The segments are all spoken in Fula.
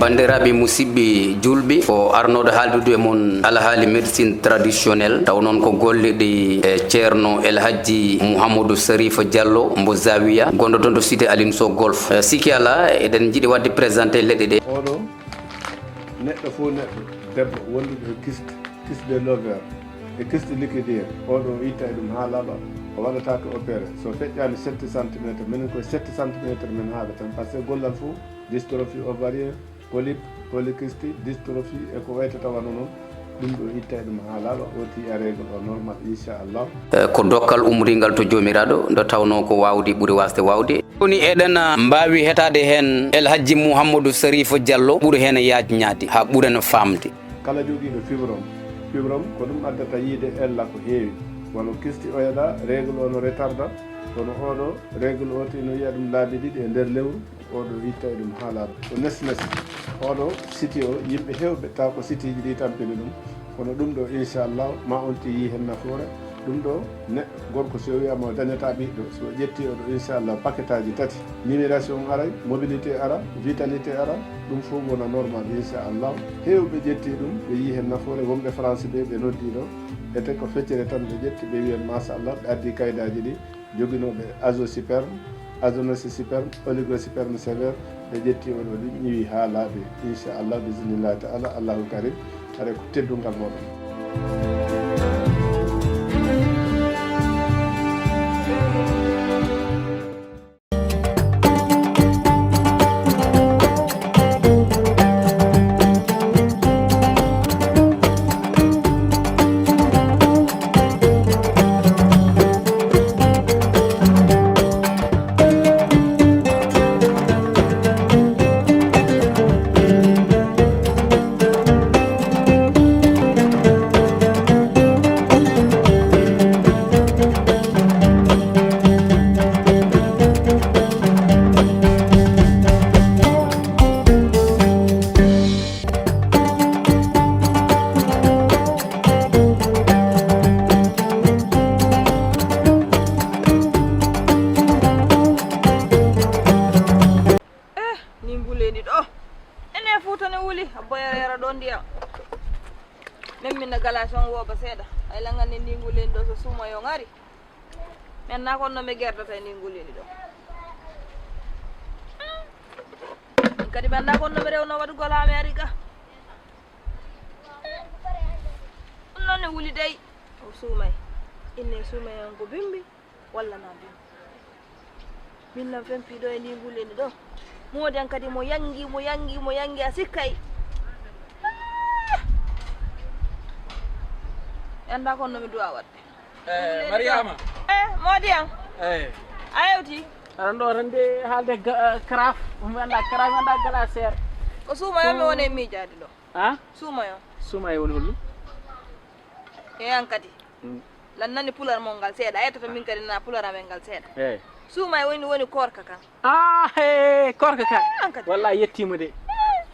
bandiraɓe musidɓe julɓe ko arnoɗo haaldude mon alhaali médecine traditionnel taw noon ko golle ɗe ceerno El Hadji Mouhamadou Sarifa Diallo mbo Zawiya gonɗo toon to cité Aline Sow Golf sikki ala eɗen jiiɗi wadde présenté leɗɗe ɗe oɗo neɗɗo fof neɗɗo debbo wonduɗo e kisde lover e kisde liquidire oɗo itta e ɗum ha laaɓa o waɗata ko opéré so feƴƴani 7 centimétre minen koye 7 centimétre min haala tan par ce que gollal fof dystrophie ovarien polype polycystique dystrophie e ko wayta tawano noon ɗum ɗo itta e ɗum ha laaɓa oti a règle o normal inchallah ko dokkal umringal to jomiraɗo nde tawno ko wawde ɓuuri wasde wawde woni eɗen mbawi hetade hen El Hadji Mouhamadou Sarifa Diallo ɓuuri hen yajñade ha ɓuuren famde kala joguiɗo fibrome ko ɗum addata yiide ella ko heewi wono kisti oyaɗa règle o no retarda kono oɗo règle o tino yiya ɗum laabi ɗiɗi e nder lewru oɗo itta e ɗum ha laaɓa ko nesnesi oɗo siti o yimɓe hewɓe taw ko sitiji ɗi tampini ɗum kono ɗum ɗo inchallah ma on ti yi hen nafoore ɗum ɗo neɗɗo gorko so wiyama o dañata ɓiɗɗo so ƴetti oɗo inchallah paquet aji tati numération aray mobilité ara vitalité ara ɗum fof wona normal inchallah hewɓe ƴetti ɗum ɓe yi hen nafoore wonɓe France ɓe noddi ɗo ete ko feccere tan ɓe ƴetti ɓe wiyen machallah ɓe addi kaydaji ɗi joguinoɓe azosperme azonosperme oligosperme sévère ɓe ƴetti oɗo ɗi ñiwi ha laaɓi inchallah bisimillahi taala allahu karim are ko teddungal moɗon konno me gerdata e ningulini ɗo kadi banda konno me rewno waɗugol ha mi ari ka ɗum noon ne wuli dey o suumay inne suumay on ko bimbi walla na bimbi min lam fempiɗo e ningulini ɗo moden kadi mo yangi a sikkay anda konno mi duwa wadde Mariama modi an ayewti aɗa ɗo tan de haalde craf mi anda craf mi anda glaciére ko suumayo mi woni e miijade ɗo a suumayo woni holɗum e an kadi lan nani pular mon ngal seeɗa ayettoto min kadi na pular amen ngal seeɗa eyyi suumayo woni korka kan he korka kan wallahi yettima de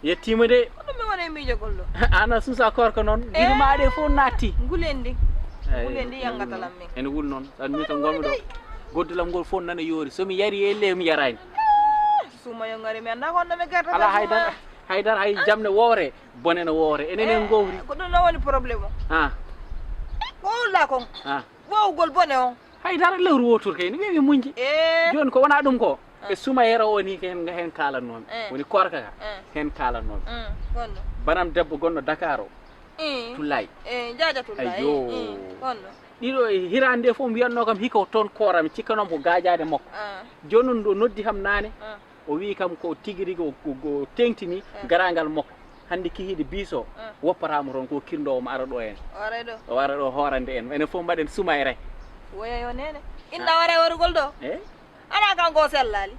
ɗum mi woni e miijogol ɗo ana suusa korka noon guine maɗe fof natti ngulen ndi yangatalam min ene wuli noon tan min tan gonmi ɗo goddulam ngol fof nana yoori somi yari e le mi yarani suumayo ngari mi anda konno mi gerdata ala haydara hay jamne woore bonene woore enen gowri ko ɗum no woni probléme o ko walla kon wowgol bone on haydara lewru wotour kay ni wewi muñji joni ko wona ɗum ko e sumayera o ni hen kalannomi woni korka ka hen kalannomi gonno banam debbo gonno Dakar o Tullay jaaja Tullay ayyo gonno ɗiɗo hirande fof mbiyatno kam hiko toon koorami cikkanom ko gajade makko joni noon ɗo noddi kam nane o wi kam ko tigui rigui o tengtini garagal makko hande kihiɗe biso woppatamo toon ko kirdowo ara ɗo en o ara ɗo horande en enen fof mbaɗen sumayre woya yo nene inna wara worgol ɗo ana kanko sellali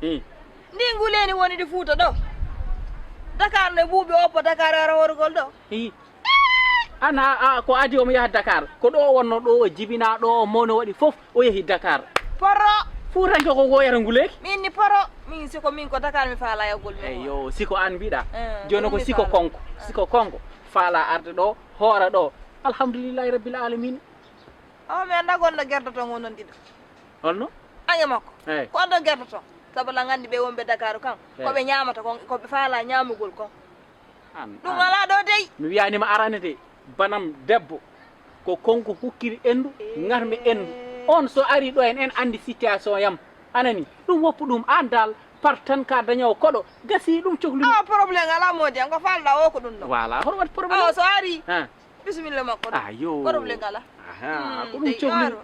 ndi nguleni woni ɗi Fuuta ɗo Dakar ne buuɓi oppo Dakar ara worgol ɗo ana ko adi omo yaha Dakar ko ɗo wonno ɗo o jibina ɗo o mawno waɗi fof o yeehi Dakar poro Fuutanke ko goyata nguleki min ni poro min siko min ko Dakar mi faala yagol mi eyyo siko an mbiɗa joni ko siko konko faala arde ɗo hoora ɗo alhamdulillahi rabbil alamin mi anda gonɗo gerdoto ngo noon ɗiɗo holno aña makko ko onɗo gerdoto sabu la ngandi be wonbe Dakar kan ko be nyaamata ko be faala nyaamugol kon dum ala do dey mi wiyanima arane de banam debbo ko konko hukkiri endu ngarmi endu on so ari do en andi situation yam anani dum woppu dum andal partan ka dañaw kodo gasi dum cohlu problème ala modi ngo falda o ko dum no wala hor wat problème so ari bismillah makko ayo problème ala ko dum cohlu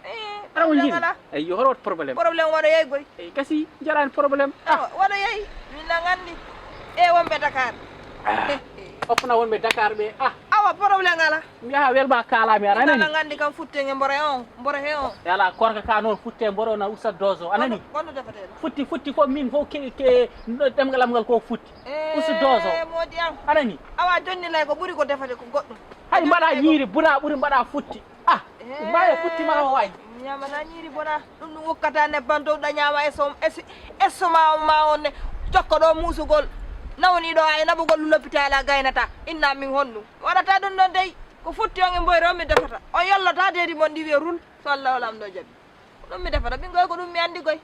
ara won jini ayo hor wat problème wada yey goy gasi jaran problème wada yey min la ngandi wonbe Dakar opna wonbe Dakar be awa problème ala mi ha welba kala mi arana ni ngandi kam futte nge mbore he on yala korka ka non futte mboro na usa dozo anani kono defate futti ko min fo ke demgalam ngal ko futti usa dozo modi am anani awa jonni lay ko buri ko defate ko goddum hay mbada nyiri bura buri mbada futti mbaye futti ma way nyama ta nyiri bona dum wokkata ne bando da nyama eso ma on tokko do musugol nawni do ay nabugol l'hôpital gaynata inna min honnu wadata don don dey ko futti on e mboyro mi defata o yollata dedi mon di werul sallallahu alaihi wasallam jabi dum mi defata bi ngoy ko dum mi andi goy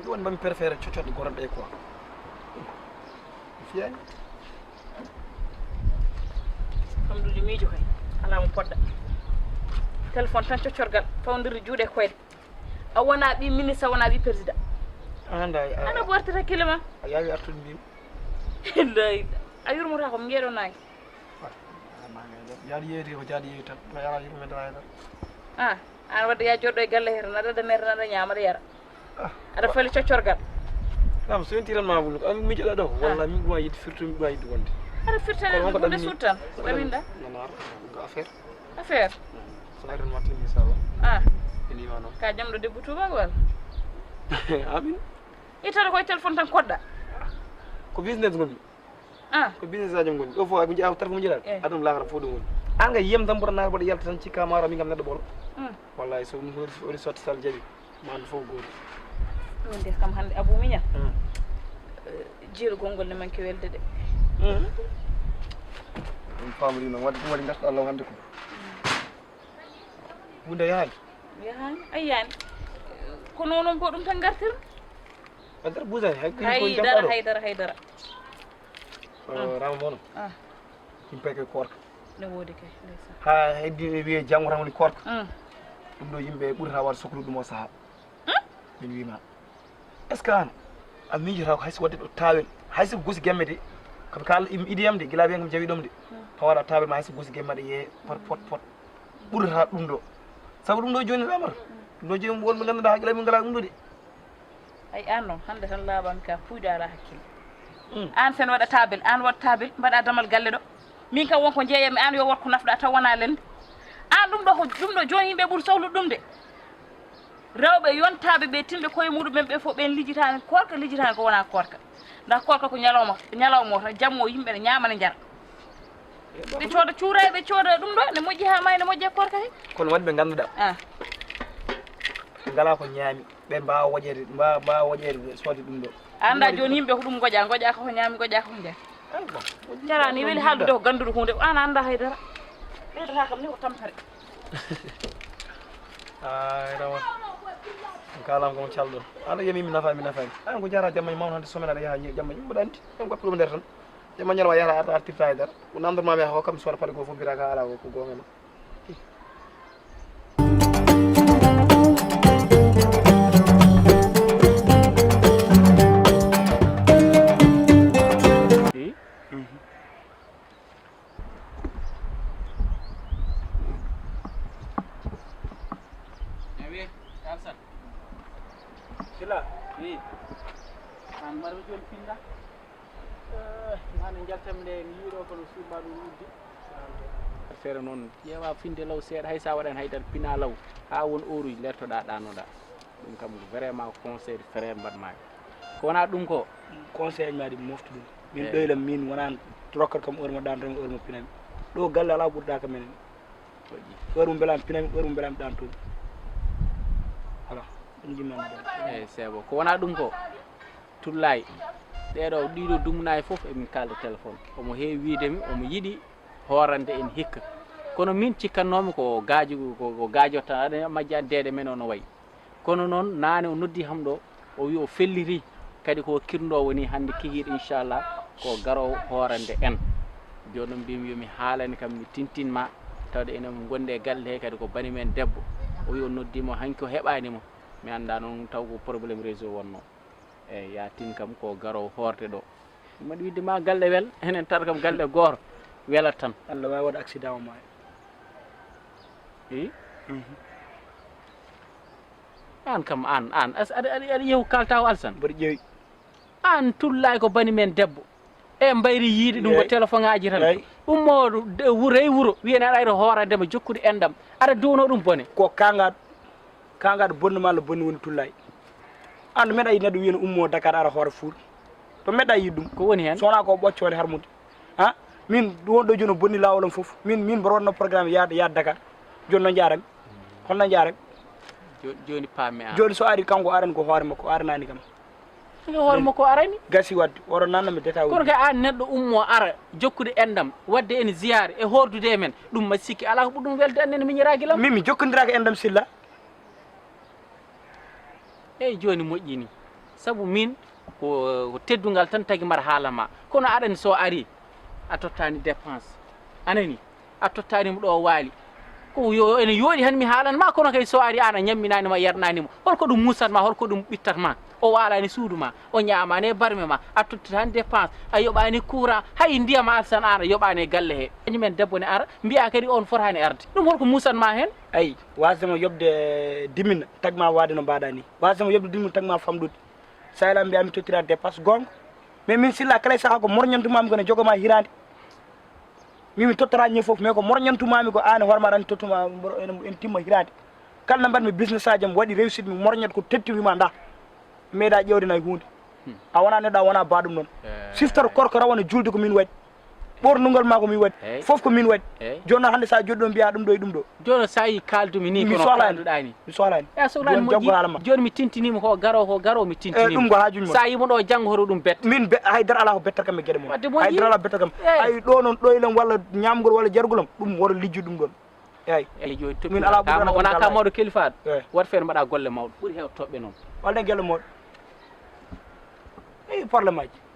won bam préféré ciocciode gorande quoi fiani hamdulillah mijo kay ala mo podda téléphone tan coccorgal fawndiri juude koyde a wona bi ministre wona bi président ana bortata kilima yawi artude mbim lay a yurmota ko ngeedo naagi yaadi yeeri ko jaadi yeeri tan no yara yurme dara an wadde ya joddo e galle her nada mer nada nyaamada yara ada fali coccorgal nam so yentiran ma bulu am mi jela do walla mi duma yidi firtu mi duma yidi wonde ada firtane ko de sultan waminda affaire Sayron Martin inshallah ini wano ka jamdo debbo tuba wal amin itata ko téléphone tan kodda ko business ngoni ko business ajam ngoni do fo ak jaaw tar mo jilal adum la xara fo do ngoni anga yem dam bor na bor yalta tan ci camara mi ngam neddo bol wallahi so mo ori sotti sal jabi man fo goor wonde kam hande abou minya jiru gongol ne manki welde de on famri no wadde wadi ngat Allah hande ko bunda yaani ayani ko nonon ko dum tan gartir adar buza haydara ram mono impeke korka ne wodi kay ndeysa ha heddi wiye jango tan woni korka dum do yimbe burata war soklu dum o saha min wima est ce que an a miijota ko hayso wadde do tawen hayso gosi gemmede kam kala idiyam de gila be ngam jawi dom de tawara tawen ma hayso gosi gemmade ye pot burata dum do sabu dum do joni lamar do joni won mo ganduda hakila min ngala dum do de ay an non hande tan laban ka fuudara hakkil an sen wada tabil an wada tabil bada damal galle do min kam wonko jeeyami an yo worko nafda taw wana lende an dum do joni yimbe bur sohlu dum de rewbe yontabe be timbe koy mudum be fo ben lijitani korka ko wana korka ndax korka ko nyalawmo tan jammo yimbe ne nyaama ne jar be cooda cuuray be cooda dum do ne moji ha may ne moji korka he kono wadbe ganduda ngala ko nyaami be ba wajede sodi dum do anda joni yimbe ko dum goja ko nyaami goja ko nde jara ni weli haldude ko gandudo hunde an anda haydara bedata kam ni ko tampare ay rawa kalam ko caldo ana yemi mi nafa an ko jara jamma mawna hande somena da yaha jamma yimbe danti on ko nder tan jamma nyalwa yara artirta haydara ko namdor ma be ho kam so pare ko fo biraka ala ko gonga SILLA an marmi joni pinda hande jaltamde yiiɗo kono suuba ɗum wuddi feere noon ƴeewa finde law seeɗa hay sa waɗani haydara pina law ha won oruji lertoɗa ɗanoɗa ɗum kam vraiment conseil frère mbaɗmaki ko wona ɗum ko conseil maɗi moftu ɗum min ɗoylam min wona rokkat kam heure mo ɗantomi heure mo pinami ɗo galle ala ɓurɗa ka menen heure mo belami pinami heure mo belami ɗantomi voilà ɗum jimman eyyi c'est bon ko wona ɗum ko tullay ɗeɗo ɗiɗo dumnayi foof emin kalda téléphone omo heewi wiidemi omo yiiɗi horande en hikka kono min cikkannomi ko gaajo tan aɗa majja deede men ono wayi kono noon naane o noddi ham ɗo o wi o felliri kadi ko kirndo woni hande kihiiɗo inchallah ko garowo horande en joni noon mbimi yomi haalani kam mi tintinma tawde enen gonde e galle he kadi ko bani men debbo o wi o noddimo hanki o heɓanimo mi anda noon taw ko probléme réseau wonno eyyi ya tin kam ko garowo horde ɗo mbaɗi widde ma galle wel enen tata kam galle goto welat tan Allah wawi waɗa accident o maayo i an kam an aɗa yehu kalta o alsan mbaɗi ƴeewi an tullay ko bani men debbo e mbayri yiide ɗum ko téléphone ngaji tan ummo wuro e wuro wiyene aɗa ayro hoorandema jokkude endam aɗa duwno ɗum bone ko kangaɗo bonno ma Allah bonni woni tullay an meeɗa yi neɗɗo wiyene ummo Dakar ara hoore Fuuta to meeɗa yi ɗum ko woni hen sowona ko ɓoccode harmude ha min wonɗo joni o bonni lawolam foof min mboɗo waɗno programme yaade Dakar joni no jarami holno jarami joni paami an joni so ari kanko arani ko hoore makko aranani kam hoore makko arani gasi wadde oɗo nannami détail kono kay an neɗɗo ummo ara jokkude endam wadde en ziyare e hordude e men ɗum ma sikki ala ko ɓuɗɗum welde annene miñiraki lam min mi jokkodiraka endam Silla eyyi joni moƴƴini saabu min ko teddungal tan tagui mbaɗa haalama kono aɗani so ari a tottani dépense anani a tottanimo ɗo waali ko yo ene yooɗi han mi haalanma kono kay so ari an a ñamminanima a yernanimo holko ɗum musatma holko ɗum ɓittatma o waalani suudu ma o ñamani e barme ma a tottani dépense a yoɓani courant hay ndiyam alsan an a yoɓani e galle he kañumen debbo ne ara mbiya kadi on fotani arde ɗum holko musatma hen ayi wasdema yobde dimina tagma wade no mbaɗa ni wasdema yobde dimina tagma famɗude sa ela mbiyami tottira dépense gonga mais min Silla kala saaha ko morñantumami kone jogoma hirande min mi tottora ñe foof mais ko morñantumami ko an hoorema aɗa tottuma en timma hirande kala no mbaɗmi business aji am waɗi réussite mi morñat ko tettirima nda meeɗa ƴewde nayi hunde a wona neɗɗo a wona baɗum noon siftor korko rawane julde ko min waɗi ɓornugol ma ko min waɗi foof ko min waɗi joni noon hannde sa joɗi ɗo mbiya ɗum ɗo e ɗum ɗo joni sa yi kaldumi ni kono kalduɗani mi sohlani e sohlani moƴƴi joni mi tintinima ko garowo mi tintinima ɗum ko hajuji sa yimo ɗo janggo hoto ɗum betta min haydara ala ko bettat kam e gueɗe mum wadde moƴƴi haydara ala bettat kam ay ɗo noon ɗoylem walla ñamgol walla jargulam ɗum woto lijju ɗum ɗon eyyi joni min ala wona ka mawɗo kelifaɗo wat feere mbaɗa golle mawɗo ɓuuri heew toɓɓe noon walde guelle moɗo eyi probléme aji